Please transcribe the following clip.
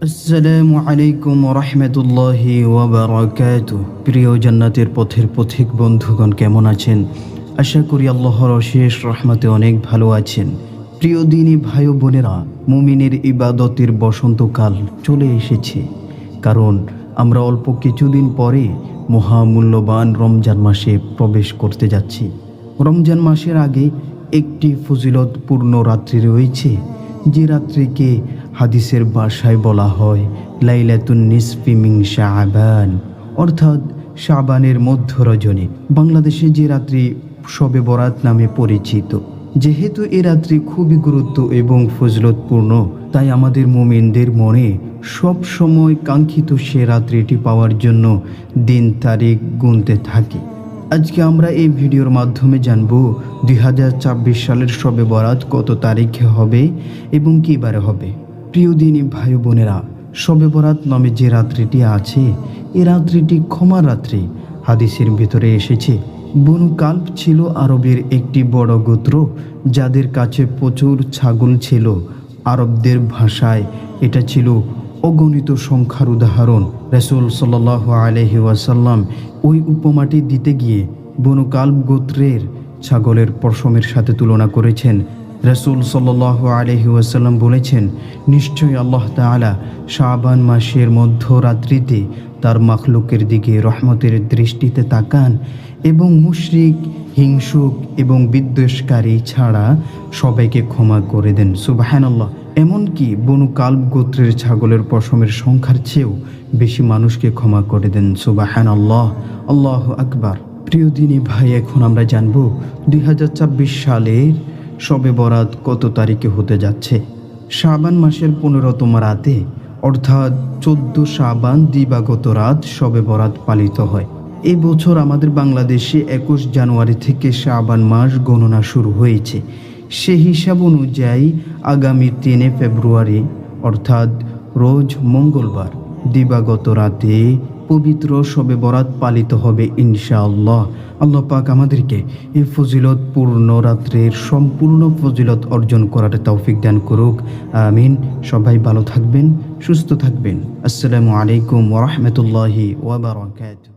আসসালামু আলাইকুম রহমতুল্লাহি ওয়াবারাকাতুহু। প্রিয় জান্নাতের পথের পথিক বন্ধুগণ, কেমন আছেন? আশা করি আল্লাহর অশেষ রহমতে অনেক ভালো আছেন। প্রিয় দিনী ভাই ও বোনেরা, মুমিনের ইবাদতের বসন্তকাল চলে এসেছে। কারণ আমরা অল্প কিছুদিন পরে মহামূল্যবান রমজান মাসে প্রবেশ করতে যাচ্ছি। রমজান মাসের আগে একটি ফজিলতপূর্ণ রাত্রি রয়েছে, যে রাত্রিকে হাদিসের ভাষায় বলা হয় লাইলাতুন নিসফি মিন শাবান, অর্থাৎ শাবানের মধ্য রজনী। বাংলাদেশে যে রাত্রি শবে বরাত নামে পরিচিত। যেহেতু এ রাত্রি খুবই গুরুত্ব এবং ফজিলতপূর্ণ, তাই আমাদের মুমিনদের মনে সব সময় কাঙ্ক্ষিত সে রাত্রিটি পাওয়ার জন্য দিন তারিখ গুনতে থাকে। আজকে আমরা এই ভিডিওর মাধ্যমে জানব 2024 সালের শবে বরাত কত তারিখে হবে এবং কী বারে হবে। প্রিয় দিনী ভাই বোনেরা, শবে বরাত নামে যে রাত্রিটি আছে, এই রাত্রিটি ক্ষমার রাত্রি। হাদিসের ভিতরে এসেছে, বনু কালব ছিল আরবের একটি বড় গোত্র, যাদের কাছে প্রচুর ছাগল ছিল। আরবদের ভাষায় এটা ছিল অগণিত সংখ্যার উদাহরণ। রাসূল সাল্লাল্লাহু আলাইহি ওয়াসাল্লাম ওই উপমাটি দিতে গিয়ে বনু কালব গোত্রের ছাগলের পশমের সাথে তুলনা করেছেন। রাসূল সাল্লাল্লাহু আলাইহি ওয়াসাল্লাম বলেছেন, নিশ্চয়ই আল্লাহ তাআলা শাবান মাসের মধ্যরাত্রিতে তার মাখলুকের দিকে রহমতের দৃষ্টিতে তাকান এবং মুশরিক, হিংসুক এবং বিদ্বেষকারী ছাড়া সবাইকে ক্ষমা করে দেন। সুবহানাল্লাহ। এমনকি বনু কালব গোত্রের ছাগলের পশমের সংখ্যার চেয়েও বেশি মানুষকে ক্ষমা করে দেন। সুবহানাল্লাহ, আল্লাহু আকবার। প্রিয় দিনী ভাই, এখন আমরা জানব 2024 সালের শবে বরাত কত তারিখে হতে যাচ্ছে। শাবান মাসের 15তম রাতে, অর্থাৎ 14 শাবান দিবাগত রাত শবে বরাত পালিত হয়। এই বছর আমাদের বাংলাদেশে 21 জানুয়ারি থেকে শাবান মাস গণনা শুরু হয়েছে। সে হিসাব অনুযায়ী আগামী 3 ফেব্রুয়ারি, অর্থাৎ রোজ মঙ্গলবার দিবাগত রাতে পবিত্র শবে বরাত পালিত হবে ইনশাআল্লাহ। আল্লাহ পাক আমাদেরকে এই ফজিলতপূর্ণ রাত্রের সম্পূর্ণ ফজিলত অর্জন করার তৌফিক দান করুক, আমিন। সবাই ভালো থাকবেন, সুস্থ থাকবেন। আসসালামু আলাইকুম ওয়া রাহমাতুল্লাহি ওয়া বারাকাতুহু।